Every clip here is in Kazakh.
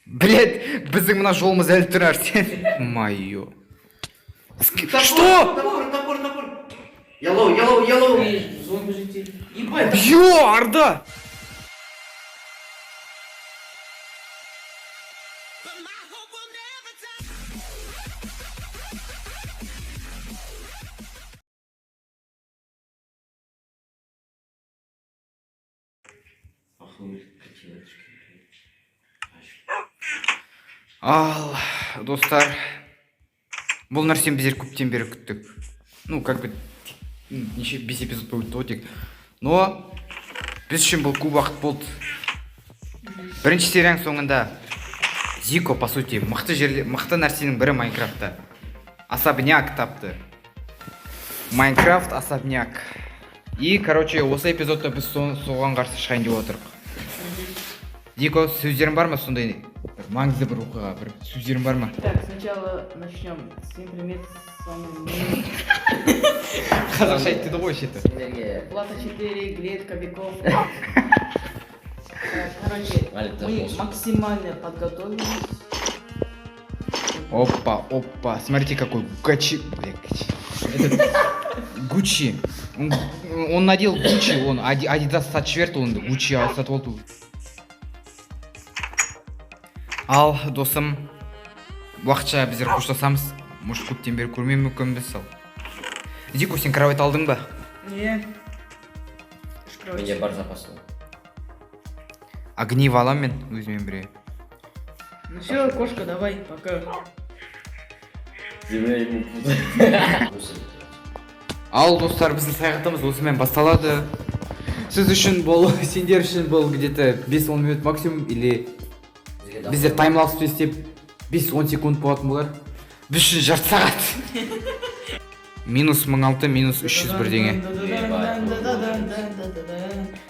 Блять, біздің мына жолымыз әлі тұр Арсен. Майо. Что? Топор. Yellow. Зомби житель. Ебать. Йо, Арда! Ал, достар, бұл нәрсені біздер көптен бері күттік. Ну, как бы, неше 5 эпизод болып өтек. Но, біз үшін бұл көп уақыт болды. Бірінші серияның соңында Зико, по сути, мықты нәрсенің бірі Майнкрафтта. Особняк тапты. Майнкрафт особняк. И, короче, осы эпизодта біз соған қарсы шығайын деп отырық. Зико, сөздерің бар ма сондай? Маңызды бір оқиға, бір сөздерің бар ма? Так, сначала начнем. Всем привет, с вами Қазақша айтты ғой шеті. Плата 4, Глед, Кобяков. Короче, мы максимально подготовились. Опа, смотрите какой Гуччи. Гуччи. Он надел Гуччи, он Adidas сатып жіберді, он Гуччи сатып алды. Ал, досым, уақытша біздер қоштасамыз. Может, көптен бері көрмей мүмкінбіз сал. Зико, сен кровать алдың ба? Не. Менде бар запасы. Огниво алам мен өзімен бірге. Ну все, кошка, давай, пока. Ал, достар, біздің саяхатымыз осымен басталады. Сіз үшін бұл, сендер үшін бұл где-то 5-10 минут максимум, или біздер таймлапс істеп 5-10 секунд болатын болар. Біз үшін жарты сағат. Минус 1006, минус 300 бірдеңе.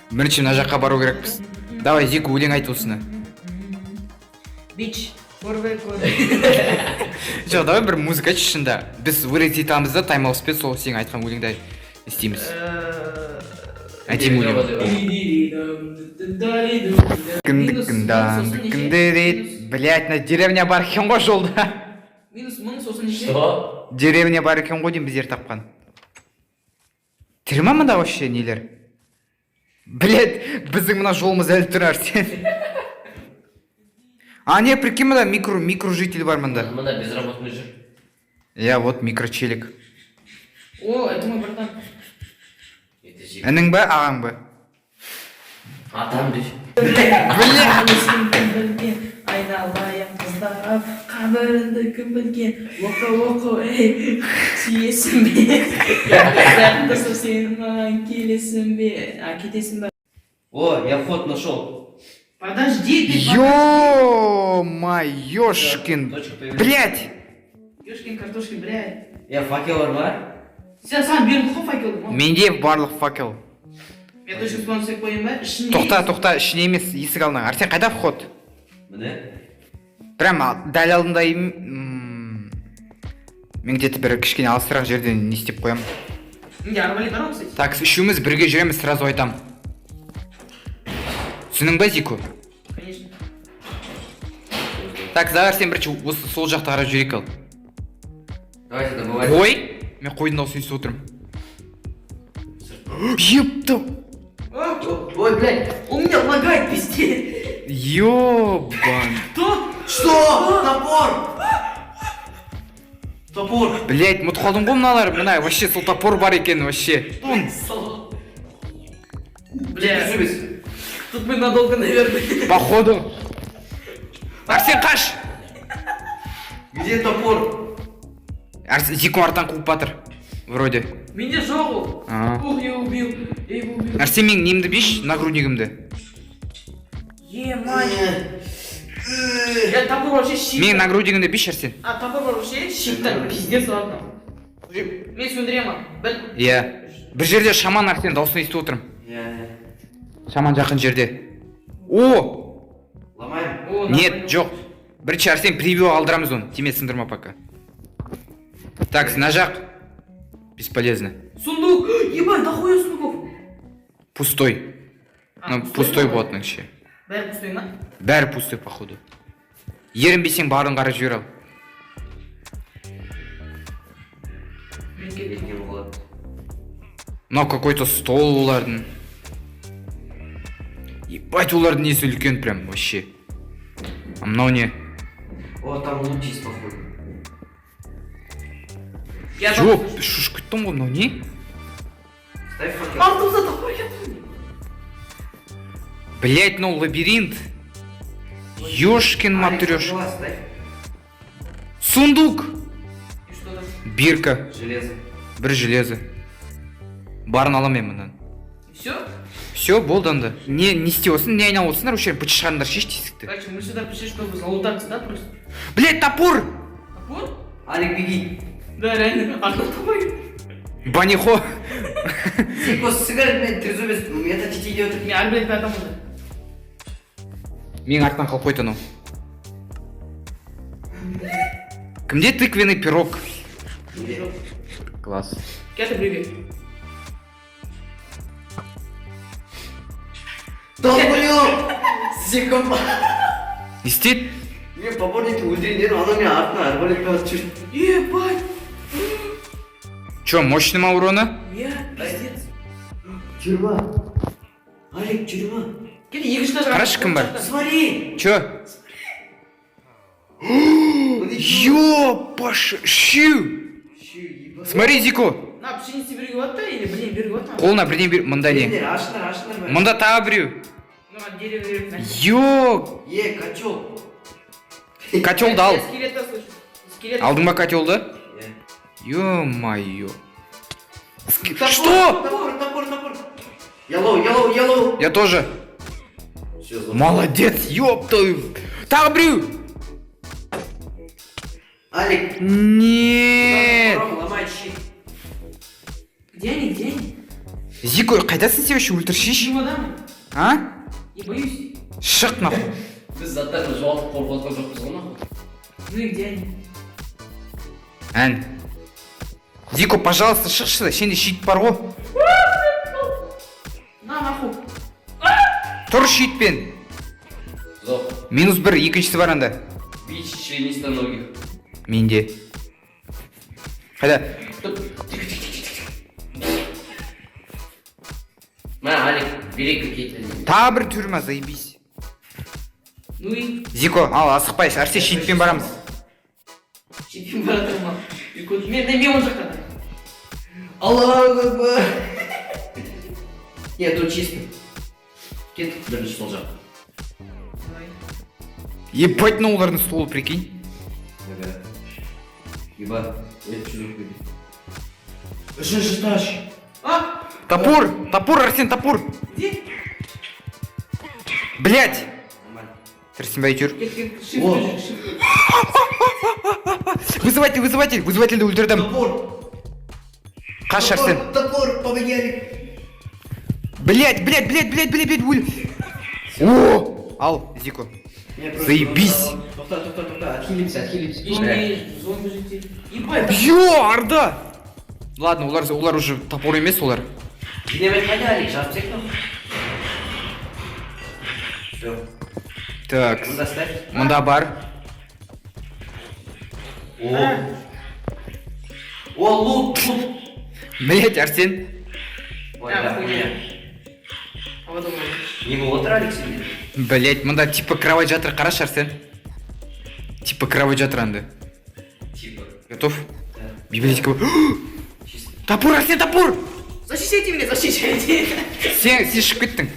Бірінші мына жаққа бару керекпіз. Давай, Зико, өлең айт осыны. Бич, көрбе. Жоқ, давай бір музыка айтшы шында. Біз вырез етамыз да таймлапспен сол сен айтқан өлеңді істейміз. Айтайын өлең. Блять, на деревня бар екен ғой жолда. Минус 1000 сосын неше? Что? Деревня бар екен ғой деймін біздер тапқан. Тірі ма мында вообще нелер? Блять, біздің мына жолымыз әлі тұр Арсен. А не, прикинь, мында микрожитель бар мында. Мында безработный жүр. Я вот микрочелик. О, это мой братан. Інің ба, ағаң ба? Атам дейші. Айналайын қыздарап, қабірінді кім білген. Оқы, ей, сүйесің бе? Зәттісі сен маған келесің бе? Кетесің бе? О, я вход нашел. Подожди, ты Ё-моёшкин. Блять! Ёшкин картошки, блядь. Я факел бар. Сен бердің ғой факелді. Менде барлық факел. Мен точно соны істеп қойын ба? Ішіне... Тоқта, ішіне емес, есік алдына. Арсен, қайда вход? Міне? Прям дәл алдында мен где-то бір кішкене алысырақ жерден не істеп қоямын. Менде арбалет бар ма, кстати? Так, үшеуміз бірге жүреміз, сразу айтам. Түсінің ба, Зико? Конечно. Так, завар сен бірінші осы сол жақта қарап жүрек ал. Давайте добывать. Қой? Мен қойдың дауысын естіп отырмын. Епті! Ой, блядь. У меня лагает пиздец. Ёбан. Что? Топор. Блять, ұмытып қалдым ғой мыналар. Мына вообще сол топор бар екен вообще. Бля, тут мы надолго, наверное. Походу. Арсен, қаш! Где топор? Зико артан қуып батыр. Вроде. Меня жогу. Ух, я его убил. Арсен, мен немді беш, нагруднигімді. Е-мать. Я топор вообще щит. Мен нагруднигімді беш, Арсен. А топор вообще щит так, пиздец, ладно. Мен сөндіремін. Иә. Бір жерде шаман Арсен дауысын естіп отырмын. Шаман жақын жерде. О! Ломаем? Нет, жоқ. Бірінші Арсен превью алдырамыз оны. Тиме сындырма пока. Так, на жақ. Бесполезно. Сундук. Ебать, дохуя сундуков. Пустой. Ну, пустой болатын вообще. Бәрі пустой ма? Бәрі пустой, походу. Ерінбесең барын қарай жібер ал. Мен кеттім. Бетіне болады. Мынау какой-то стол олардың. Ебать, олардың несі үлкен прям вообще. А мынау не? О, там лук есть, походу. Я Жоп, шушып кеттім ғой, мынау не? Ставь факел. Алтымызда топор кетті. Блять, мынау лабиринт. Ёшкин Алекс, матрёш. факела ставь. Сундук. И что там? Бирка. Железо. Бір железо. Барын аламын мен мұнан. Все? Все, болды анда. Не істеп отырсың, не айналып отырсыңдар, вообще быт шығарыңдар, шеш тесікті. Короче, мы сюда пришли, чтобы залутаться, да, просто? Блять, топор! Топор? Алик, беги. Да, реально. А кто топор? Банихо. Зико, сыграй, мен трезубец, это тете идет. Не, а, блядь, поэтому да. Менің артынан қалып қойды анау. Кімде тыквенный пирог? Класс. Кета прыгай. Долбоёб! Зико, Не істейді? мен поборникті өлтірейін дедім, ана мен артына арбалетпен атып жүр. Ебать! Чё, мощный ма урона? Я, пиздец. Тюрьма. Алик, тюрьма. Кета, екінші этаж. Қарашы кім бар? Смотри! Чё? Он еще- Ёпаш, щу! Щу, ебать. Смотри, Зико. На, пшеницы береги от или, блин, береги от. Қолына бірден бер, мұнда не? Ендер, ашынар бәрі. Мұнда тағы біреу. Ну, от дерева берег. Ёк! Котел. Котелді ал. Я скелетта слышу. Скелет. Алдың ба котелді? Ё-моё. Что? Топор. Yellow. Я тоже. Все, за. Молодец, ёптаю. Тағы біреу. Алик. Нет. Ломай щит. Где они? Зико, қайдасың сен вообще өлтіршеш? Чемоданы. А? Я боюсь. Шық нахуй. Біз заттарды жоғалтып қорқытқан жоқпыз ғой нахуй. Ну и где они? Ән. Зико, пожалуйста, шықшы, сенде щит бар ғой. На, нахуй. Тұр щитпен. Жоқ. -1, екіншісі бар анда. Бич членистоногих. Менде. Қайда? На, Алик, бери какие-то. Тағы бір тюрьма, заебись. Ну и... Зико, ал, асықпайсың, Арсен щитпен барамыз. Щитим братырма. Мен он жақта. Аллаху акбар. Нет, тут чисто. Кет, бірінші сол жақ. Ебать, на олардың столы, прикинь. Ебать. Я чужой ходит. Үшінші таш. А? Топор, Арсен, топор. Где? Блять. Нормально. Тірсінбай жүр. О. Вызыватель өлтірдім. Топор. Қаш, Арсен. Топор, помоги, Алик. Блять, өль. О, ал, Зико. Заебись. Тоқта, отхилимся. Зомби жители. Ебать. Йо, Арда. Ладно, олар уже топор емес, олар. Динамит қайда, Алик, жарып тек нахуй. Все. Так, Мұнда ставь. мұнда бар. О, лут. Блять, Арсен. Ой, да, хуйня. А вот он. Не болып отыр, Алик, сенде. Блять, мұнда типа кровать жатыр, қарашы, Арсен. Типа кровать жатыр анда. Типа. Готов? Да. Библиотека. Чисто. Топор, Арсен, топор. Защищайте меня, защищайте. Сен шығып кеттің.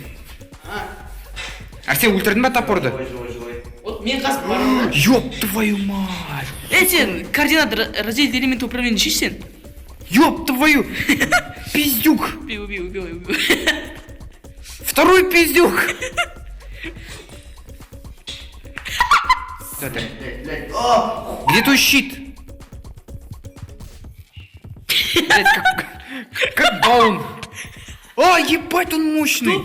Арсен, өлтірдің ба топорды? Живой. Вот мен қасып бармын. Ёб твою мать. Сен координаты разделить элементы управления шешсен. Ёб твою. Пиздюк. Убил. Второй пиздюк. Кто это? Блядь. О! Где твой щит? Блядь, как даун. О, ебать, он мощный.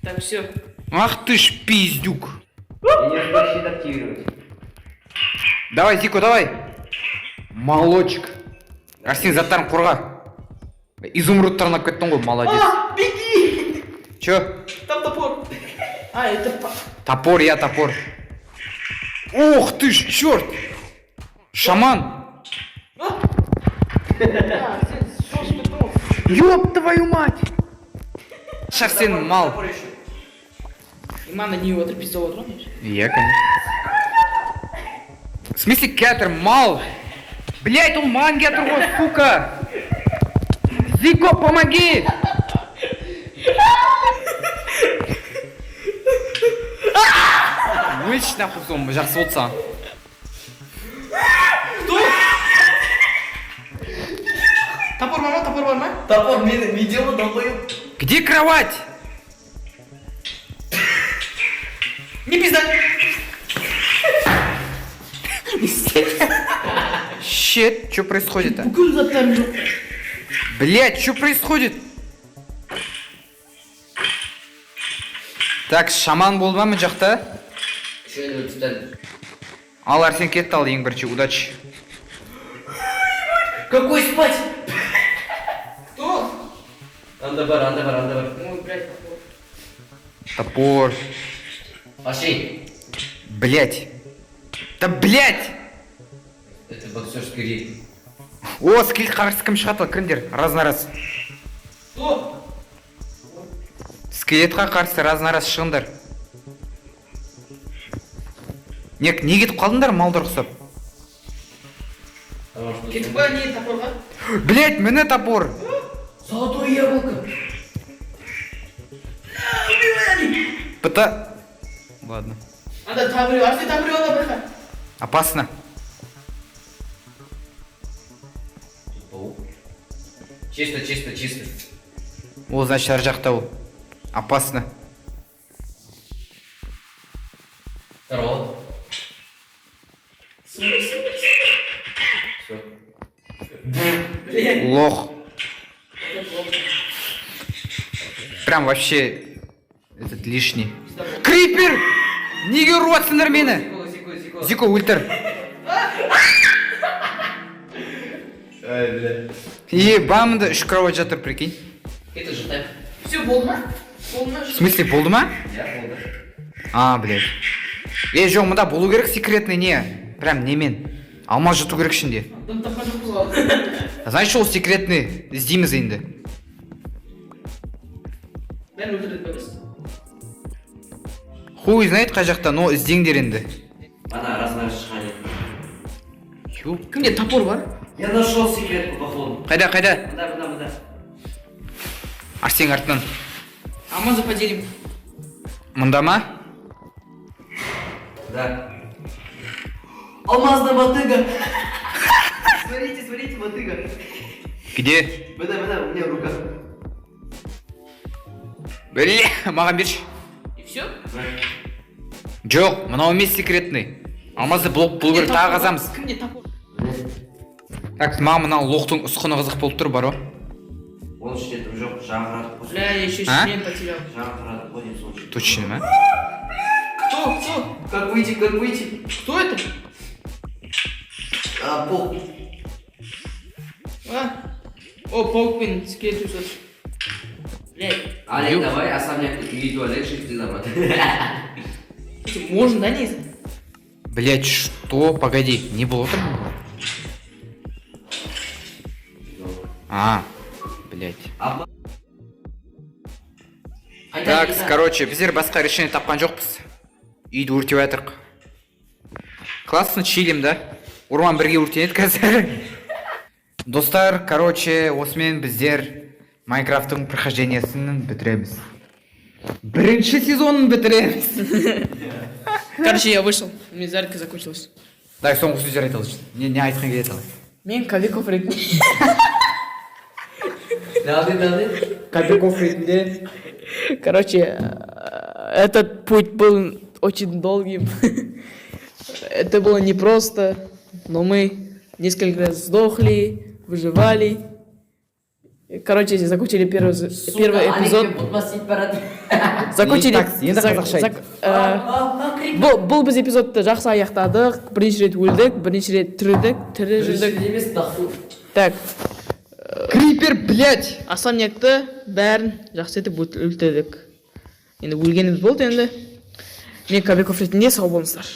Так, все. Ах ты ж пиздюк. Я не успел щит активировать. Давай, Зико, давай. Молочек. Арсен, заттарын қорға. Изумрудтарын алып кеттің ғой, молодец. Беги! Чё? Там топор. А, это... Топор, я топор. Ух ты ж, черт! Шаман! Ёб твою мать! Сейчас сен мал. Имана не его пиздол тронешь? Я, конечно. В смысле, кятер мал? Блять, он манги отрывал, сука! Зико, помоги! Вылечь нахуй сон, жақсы болсаң. Топор бар ма? Топор бар ма? Топор мені видео долбоёб. Где кровать? Не пизда! Щет, что происходит-то? Бүкіл заттарым жоқ. Блять, что происходит? Так, шаман болды ма мына жақта? Еще один титан. Ал Арсен кетті ал ең бірінші, удачи. Какой спать? Кто? Анда бар. Ой, блядь, топор. Топор. Пошли. Блять. Да блять! Это боксерский ринг. О, скелет қарсы кім шығады ал, кіріңдер, раз-на-раз. Кто? Скелетқа қарсы раз-на-раз шығыңдар. Не кетіп қалдыңдар малдар ұқсап? Кетіп па не топорға? Блять, міне топор. Золотое яблоко. Пыта... Ладно. Анда табырю, Арсен табырю ала байқа. Опасно. Чисто. Ол, значит, ар жақта ол. Опасно. Здорово. Все. Блядь. Лох. Прям вообще... Этот лишний. Крипер! Неге ұрыватсыңдар мені? Секунду. Зико, өлтір. Ай, бля. Ебамында 3 кровать жатыр, прикинь. Это же так. Все, болды ма? Болды ма? В смысле, болды ма? Я помню. А, блядь. Жоқ, мұнда болу керек секретный не? Прям немен. Алмаз жұту керек ішінде. Дым тапқан жоқпыз ғой. Значит, ол секретный. Іздейміз енді. Бәрін өлтірдік па біз? Хуй знает қай жақта, но іздеңдер енді. Ана размер шхани. Кімде топор бар? Я нашел секретку, походу. Қайда? Мында. Арсен артынан. Алмазы поделим. Мұнда ма? Да. Алмазная мотыга. Смотрите, мотыга. Где? Бля, у меня в руках. Бля, маған берші. И все? Жоқ, мынау емес секретный. Алмазды бұл керек тағы қазамыз. Кімде топор? Так, маған мынау лоқтың ұсқыны қызық болып тұр, бар о. Он что-то жоқ, жаңғырады. Бля, я еще А? член потерял. Жаңғырады, ходим случай. Точно, ма? Кто? Как выйти? Кто это? А, пол. А? О, паук пен скелет өсіп. Блядь, Алик, давай особняк үй туалет шифты замат. можно, да, не? Блять, что? Погоди, не было там? А, блять. Так, короче, біздер басқа решение тапқан жоқпыз. Үйді өртеп жатырық. Классно чилим, да? Орман бірге өртенеді қазір. Достар, короче, осымен біздер Майнкрафттың прохождениесін бітіреміз. Бірінші сезонын бітіреміз. Короче, я вышел, у меня зарядка закончилась. Дай соңғы сөздер айта алшы. Не айтқан келеді ал. Мен Кобяков ретінде. Дады. Кобяков ретінде. Короче, этот путь был очень долгим. Это было непросто, но мы несколько раз сдохли, выживали. Короче, закончили первый эпизод. Закончили. Бұл біз эпизодты жақсы аяқтадық. Бірінші рет өлдік, бірінші рет тірі жүрдік. Так. Крипер, блять! Особнякты бәрін жақсы етіп өлтірдік. енді өлгеніміз болды енді. Мен Кобяков ретінде сау болыңыздар.